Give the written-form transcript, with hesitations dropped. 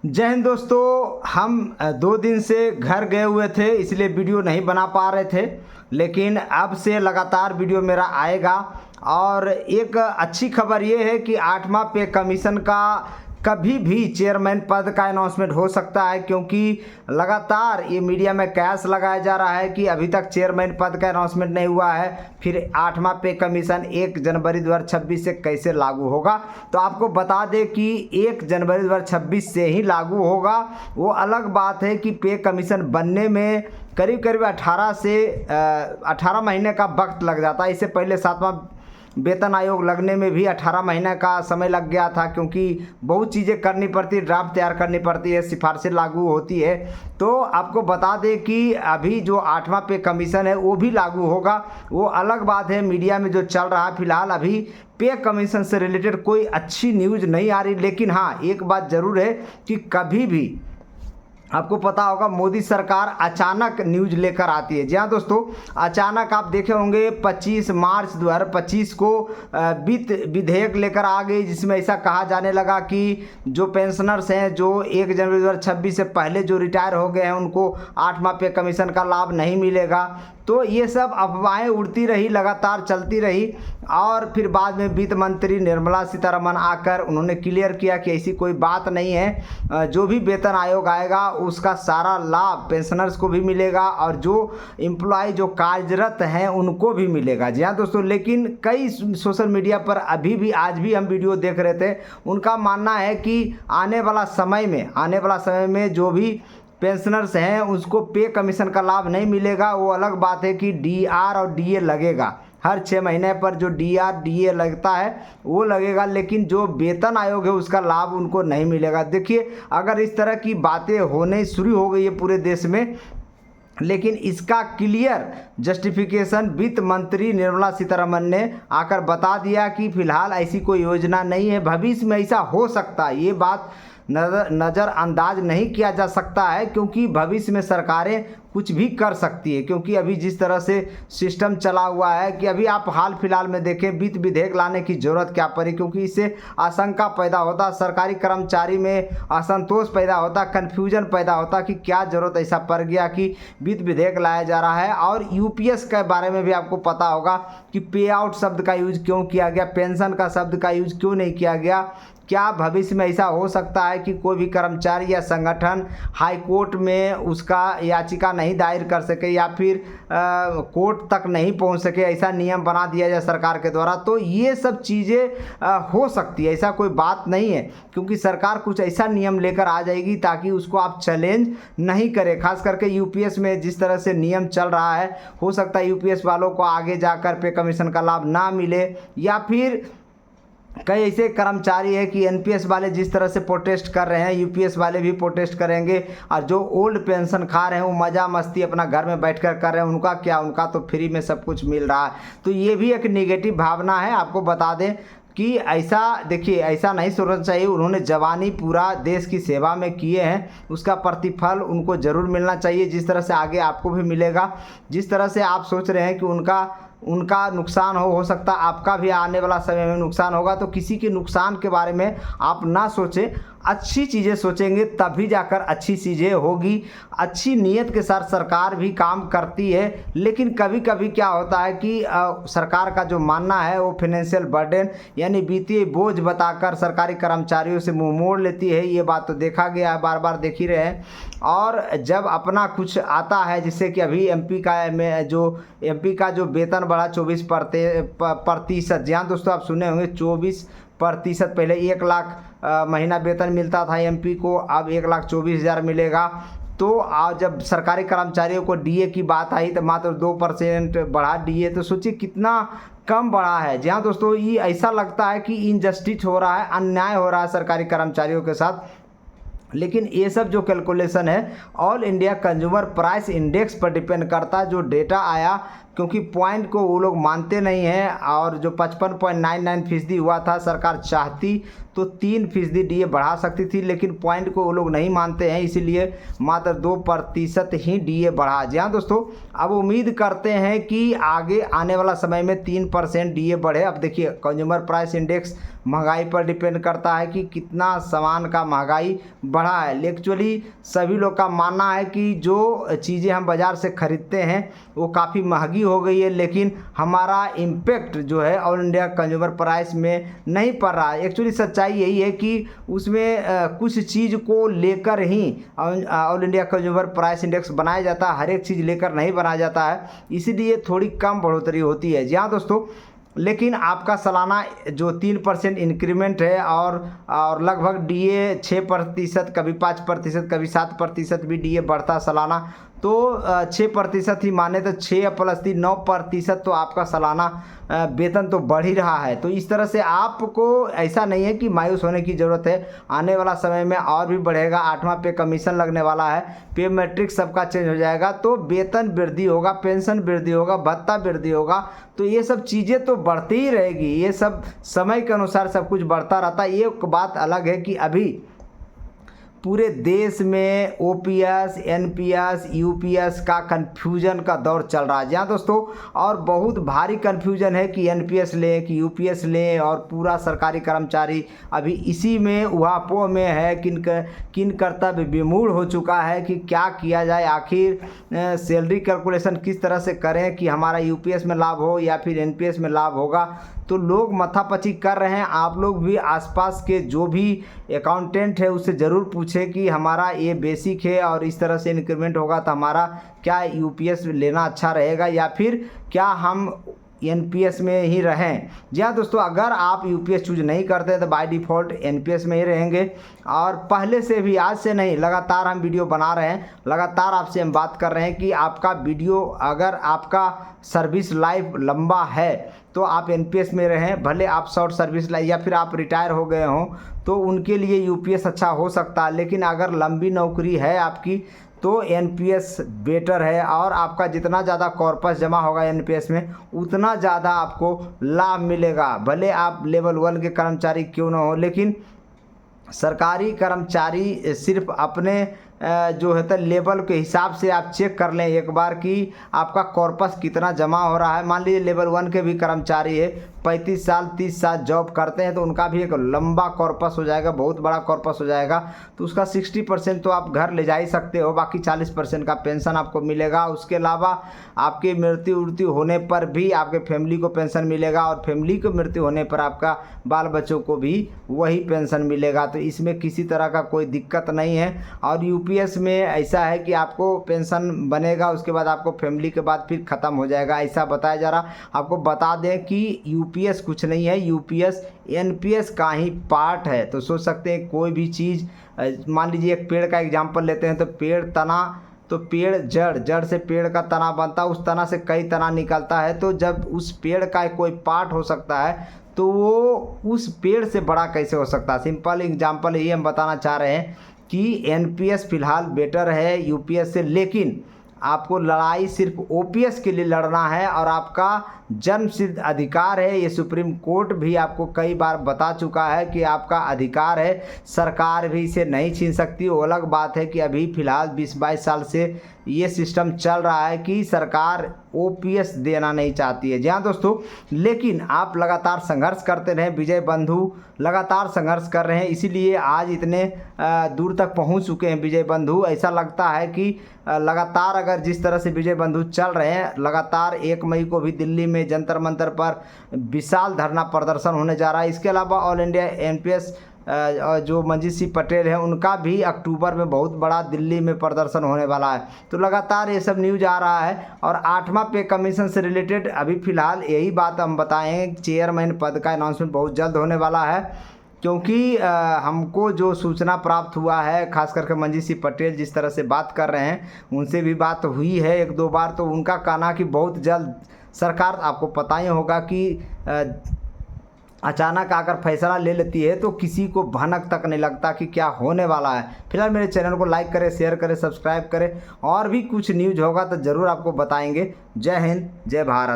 जय हिंद दोस्तों। हम 2 दिन से घर गए हुए थे, इसलिए वीडियो नहीं बना पा रहे थे, लेकिन अब से लगातार वीडियो मेरा आएगा। और एक अच्छी खबर ये है कि 8वां पे कमीशन का कभी भी चेयरमैन पद का अनाउंसमेंट हो सकता है, क्योंकि लगातार ये मीडिया में कयास लगाया जा रहा है कि अभी तक चेयरमैन पद का अनाउंसमेंट नहीं हुआ है। फिर 8वां पे कमीशन 1 जनवरी 2026 से कैसे लागू होगा, तो आपको बता दें कि 1 जनवरी 2026 से ही लागू होगा। वो अलग बात है कि पे कमीशन बनने में करीब करीब 18 महीने का वक्त लग जाता है। इससे पहले 7वां वेतन आयोग लगने में भी 18 महीने का समय लग गया था, क्योंकि बहुत चीज़ें करनी पड़ती है, ड्राफ्ट तैयार करनी पड़ती है, सिफारिशें लागू होती है। तो आपको बता दें कि अभी जो 8वां पे कमीशन है वो भी लागू होगा। वो अलग बात है, मीडिया में जो चल रहा है फिलहाल अभी पे कमीशन से रिलेटेड कोई अच्छी न्यूज़ नहीं आ रही। लेकिन हाँ, एक बात ज़रूर है कि कभी भी आपको पता होगा मोदी सरकार अचानक न्यूज़ लेकर आती है। जी हाँ दोस्तों, अचानक आप देखे होंगे 25 मार्च 2025 को वित्त विधेयक लेकर आ गई, जिसमें ऐसा कहा जाने लगा कि जो पेंशनर्स हैं जो 1 जनवरी 2026 से पहले जो रिटायर हो गए हैं उनको 8वां पे कमीशन का लाभ नहीं मिलेगा। तो ये सब अफवाहें उड़ती रही, लगातार चलती रही। और फिर बाद में वित्त मंत्री निर्मला सीतारमण आकर उन्होंने क्लियर किया कि ऐसी कोई बात नहीं है, जो भी वेतन आयोग आएगा उसका सारा लाभ पेंशनर्स को भी मिलेगा और जो एम्प्लॉय जो कार्यरत हैं उनको भी मिलेगा। जी हाँ दोस्तों, लेकिन कई सोशल मीडिया पर अभी भी आज भी हम वीडियो देख रहे थे, उनका मानना है कि आने वाला समय में जो भी पेंशनर्स हैं उसको पे कमीशन का लाभ नहीं मिलेगा। वो अलग बात है कि डीआर और डीए लगेगा, हर 6 महीने पर जो डीआर डीए लगता है वो लगेगा, लेकिन जो वेतन आयोग है उसका लाभ उनको नहीं मिलेगा। देखिए, अगर इस तरह की बातें होने शुरू हो गई है पूरे देश में, लेकिन इसका क्लियर जस्टिफिकेशन वित्त मंत्री निर्मला सीतारमण ने आकर बता दिया कि फिलहाल ऐसी कोई योजना नहीं है, भविष्य में ऐसा हो सकता है। ये बात नज़रअंदाज नहीं किया जा सकता है, क्योंकि भविष्य में सरकारें कुछ भी कर सकती है। क्योंकि अभी जिस तरह से सिस्टम चला हुआ है कि अभी आप हाल फिलहाल में देखें, वित्त विधेयक लाने की ज़रूरत क्या पड़ी, क्योंकि इससे आशंका पैदा होता, सरकारी कर्मचारी में असंतोष पैदा होता, कन्फ्यूजन पैदा होता कि क्या ज़रूरत ऐसा पड़ गया कि वित्त विधेयक लाया जा रहा है। और यूपीएस के बारे में भी आपको पता होगा कि पे आउट शब्द का यूज क्यों किया गया, पेंशन का शब्द का यूज क्यों नहीं किया गया। क्या भविष्य में ऐसा हो सकता है कि कोई भी कर्मचारी या संगठन हाई कोर्ट में उसका याचिका नहीं दायर कर सके या फिर कोर्ट तक नहीं पहुंच सके, ऐसा नियम बना दिया जाए सरकार के द्वारा। तो ये सब चीज़ें हो सकती है, ऐसा कोई बात नहीं है, क्योंकि सरकार कुछ ऐसा नियम लेकर आ जाएगी ताकि उसको आप चैलेंज नहीं करें। खास करके यूपीएस में जिस तरह से नियम चल रहा है, हो सकता है यूपीएस वालों को आगे जाकर पे कमीशन का लाभ ना मिले, या फिर कई ऐसे कर्मचारी है कि एनपीएस वाले जिस तरह से प्रोटेस्ट कर रहे हैं, यूपीएस वाले भी प्रोटेस्ट करेंगे। और जो ओल्ड पेंशन खा रहे हैं वो मज़ा मस्ती अपना घर में बैठकर कर रहे हैं, उनका क्या, उनका तो फ्री में सब कुछ मिल रहा है। तो ये भी एक नेगेटिव भावना है। आपको बता दें कि ऐसा, देखिए, ऐसा नहीं सोचना चाहिए। उन्होंने जवानी पूरा देश की सेवा में किए हैं, उसका प्रतिफल उनको ज़रूर मिलना चाहिए, जिस तरह से आगे आपको भी मिलेगा। जिस तरह से आप सोच रहे हैं कि उनका नुकसान हो सकता है आपका भी आने वाला समय में नुकसान होगा। तो किसी के नुकसान के बारे में आप ना सोचें, अच्छी चीज़ें सोचेंगे तभी जाकर अच्छी चीज़ें होगी। अच्छी नीयत के साथ सरकार भी काम करती है, लेकिन कभी कभी क्या होता है कि सरकार का जो मानना है वो फाइनेंशियल बर्डन यानी वित्तीय बोझ बताकर सरकारी कर्मचारियों से मुंह मोड़ लेती है। ये बात तो देखा गया है, बार बार देख ही रहे हैं। और जब अपना कुछ आता है, जिससे कि अभी एमपी का जो वेतन बढ़ा 24%। जी हाँ दोस्तों, आप सुने होंगे 24%। पहले 1 लाख महीना वेतन मिलता था एमपी को, अब 1,24,000 मिलेगा। तो आज जब सरकारी कर्मचारियों को डीए की बात आई तो मात्र 2% बढ़ा डीए, तो सोचिए कितना कम बढ़ा है। जी हाँ दोस्तों, ये ऐसा लगता है कि इनजस्टिस हो रहा है, अन्याय हो रहा है सरकारी कर्मचारियों के साथ। लेकिन ये सब जो कैलकुलेशन है all India consumer price index पर डिपेंड करता है, जो डेटा आया, क्योंकि पॉइंट को वो लोग मानते नहीं हैं। और जो 55.99% हुआ था, सरकार चाहती तो 3% डीए बढ़ा सकती थी, लेकिन पॉइंट को वो लोग नहीं मानते हैं, इसीलिए मात्र 2% ही डीए बढ़ा। जी हाँ दोस्तों, अब उम्मीद करते हैं कि आगे आने वाला समय में 3% डीए बढ़े। अब देखिए, कंज्यूमर प्राइस इंडेक्स महंगाई पर डिपेंड करता है कि कितना सामान का महंगाई बढ़ा है। एक्चुअली सभी लोग का मानना है कि जो चीज़ें हम बाज़ार से ख़रीदते हैं वो काफ़ी महंगी हो गई है, लेकिन हमारा इम्पेक्ट जो है ऑल इंडिया कंज्यूमर प्राइस में नहीं पड़ रहा है। एक्चुअली सच्चाई यही है कि उसमें कुछ चीज़ को लेकर ही all India consumer price index बनाया जाता है, हर एक चीज़ लेकर नहीं बनाया जाता है, इसीलिए थोड़ी कम बढ़ोतरी होती है। जी हाँ दोस्तों, लेकिन आपका सालाना जो 3% इंक्रीमेंट है और लगभग डीए 6%, कभी 5%, कभी 7% भी डीए बढ़ता सालाना, तो 6% ही माने तो 6 + 3 9% तो आपका सालाना वेतन तो बढ़ ही रहा है। तो इस तरह से आपको ऐसा नहीं है कि मायूस होने की ज़रूरत है, आने वाला समय में और भी बढ़ेगा। 8वां पे कमीशन लगने वाला है, पे मैट्रिक्स सबका चेंज हो जाएगा, तो वेतन वृद्धि होगा, पेंशन वृद्धि होगा, भत्ता वृद्धि होगा, तो ये सब चीज़ें तो बढ़ती ही रहेगी। ये सब समय के अनुसार सब कुछ बढ़ता रहता है। ये एक बात अलग है कि अभी पूरे देश में ओपीएस, एनपीएस, यूपीएस का कन्फ्यूजन का दौर चल रहा है। जी हाँ दोस्तों, और बहुत भारी कन्फ्यूजन है कि एनपीएस लें कि यूपीएस लें, और पूरा सरकारी कर्मचारी अभी इसी में उहापोह में है, किन कर्तव्य विमूढ़ हो चुका है कि क्या किया जाए, आखिर सैलरी कैलकुलेशन किस तरह से करें कि हमारा यूपीएस में लाभ हो या फिर एनपीएस में लाभ होगा। तो लोग माथापच्ची कर रहे हैं। आप लोग भी आसपास के जो भी अकाउंटेंट है उससे ज़रूर पूछें कि हमारा ये बेसिक है और इस तरह से इंक्रीमेंट होगा तो हमारा क्या यूपीएस लेना अच्छा रहेगा या फिर क्या हम एनपीएस में ही रहें। जी हाँ दोस्तों, अगर आप यूपीएस चूज नहीं करते तो बाय डिफ़ॉल्ट एनपीएस में ही रहेंगे। और पहले से भी, आज से नहीं, लगातार हम वीडियो बना रहे हैं, लगातार आपसे हम बात कर रहे हैं कि आपका वीडियो, अगर आपका सर्विस लाइफ लंबा है तो आप एनपीएस में रहें। भले आप शॉर्ट सर्विस लाइफ या फिर आप रिटायर हो गए हों तो उनके लिए यूपीएस अच्छा हो सकता है, लेकिन अगर लंबी नौकरी है आपकी तो एनपीएस बेटर है। और आपका जितना ज़्यादा कॉर्पस जमा होगा एनपीएस में उतना ज़्यादा आपको लाभ मिलेगा। भले आप लेवल 1 के कर्मचारी क्यों ना हो, लेकिन सरकारी कर्मचारी सिर्फ अपने जो है तो लेवल के हिसाब से आप चेक कर लें एक बार कि आपका कॉर्पस कितना जमा हो रहा है। मान लीजिए लेवल 1 के भी कर्मचारी है, 35 साल 30 साल जॉब करते हैं, तो उनका भी एक लंबा कॉर्पस हो जाएगा, बहुत बड़ा कॉर्पस हो जाएगा। तो उसका 60% तो आप घर ले जा ही सकते हो, बाकी 40% का पेंशन आपको मिलेगा। उसके अलावा आपकी मृत्यु होने पर भी आपके फैमिली को पेंशन मिलेगा, और फैमिली को मृत्यु होने पर आपका बाल बच्चों को भी वही पेंशन मिलेगा। तो इसमें किसी तरह का कोई दिक्कत नहीं है। और यूपीएस में ऐसा है कि आपको पेंशन बनेगा, उसके बाद आपको फैमिली के बाद फिर ख़त्म हो जाएगा, ऐसा बताया जा रहा। आपको बता दें कि यूपीएस कुछ नहीं है, यूपीएस एनपीएस का ही पार्ट है। तो सोच सकते हैं कोई भी चीज़, मान लीजिए एक पेड़ का एग्जांपल लेते हैं, तो पेड़ तना, तो पेड़ जड़ से पेड़ का तना बनता है, उस तना से कई तना निकलता है। तो जब उस पेड़ का कोई पार्ट हो सकता है तो वो उस पेड़ से बड़ा कैसे हो सकता है। सिंपल एग्जांपल ये हम बताना चाह रहे हैं कि एनपीएस फ़िलहाल बेटर है यूपीएस से, लेकिन आपको लड़ाई सिर्फ ओपीएस के लिए लड़ना है और आपका जन्मसिद्ध अधिकार है। ये सुप्रीम कोर्ट भी आपको कई बार बता चुका है कि आपका अधिकार है, सरकार भी इसे नहीं छीन सकती। वो अलग बात है कि अभी फ़िलहाल 20-22 साल से ये सिस्टम चल रहा है कि सरकार ओपीएस देना नहीं चाहती है। जी हाँ दोस्तों, लेकिन आप लगातार संघर्ष करते रहें, विजय बंधु लगातार संघर्ष कर रहे हैं, इसीलिए आज इतने दूर तक पहुंच चुके हैं विजय बंधु। ऐसा लगता है कि लगातार अगर जिस तरह से विजय बंधु चल रहे हैं, लगातार 1 मई को भी दिल्ली में जंतर मंतर पर विशाल धरना प्रदर्शन होने जा रहा है। इसके अलावा ऑल इंडिया एनपीएस जो मंजीत सिंह पटेल हैं उनका भी अक्टूबर में बहुत बड़ा दिल्ली में प्रदर्शन होने वाला है। तो लगातार ये सब न्यूज़ आ रहा है। और 8वां पे कमीशन से रिलेटेड अभी फ़िलहाल यही बात हम बताएं, चेयरमैन पद का अनाउंसमेंट बहुत जल्द होने वाला है, क्योंकि हमको जो सूचना प्राप्त हुआ है, खास करके मंजीत सिंह पटेल जिस तरह से बात कर रहे हैं, उनसे भी बात हुई है 1-2 बार, तो उनका कहना कि बहुत जल्द सरकार, आपको पता ही होगा कि अचानक आकर फैसला ले लेती है तो किसी को भनक तक नहीं लगता कि क्या होने वाला है। फिलहाल मेरे चैनल को लाइक करें, शेयर करें, सब्सक्राइब करें, और भी कुछ न्यूज़ होगा तो ज़रूर आपको बताएंगे। जय हिंद, जय भारत।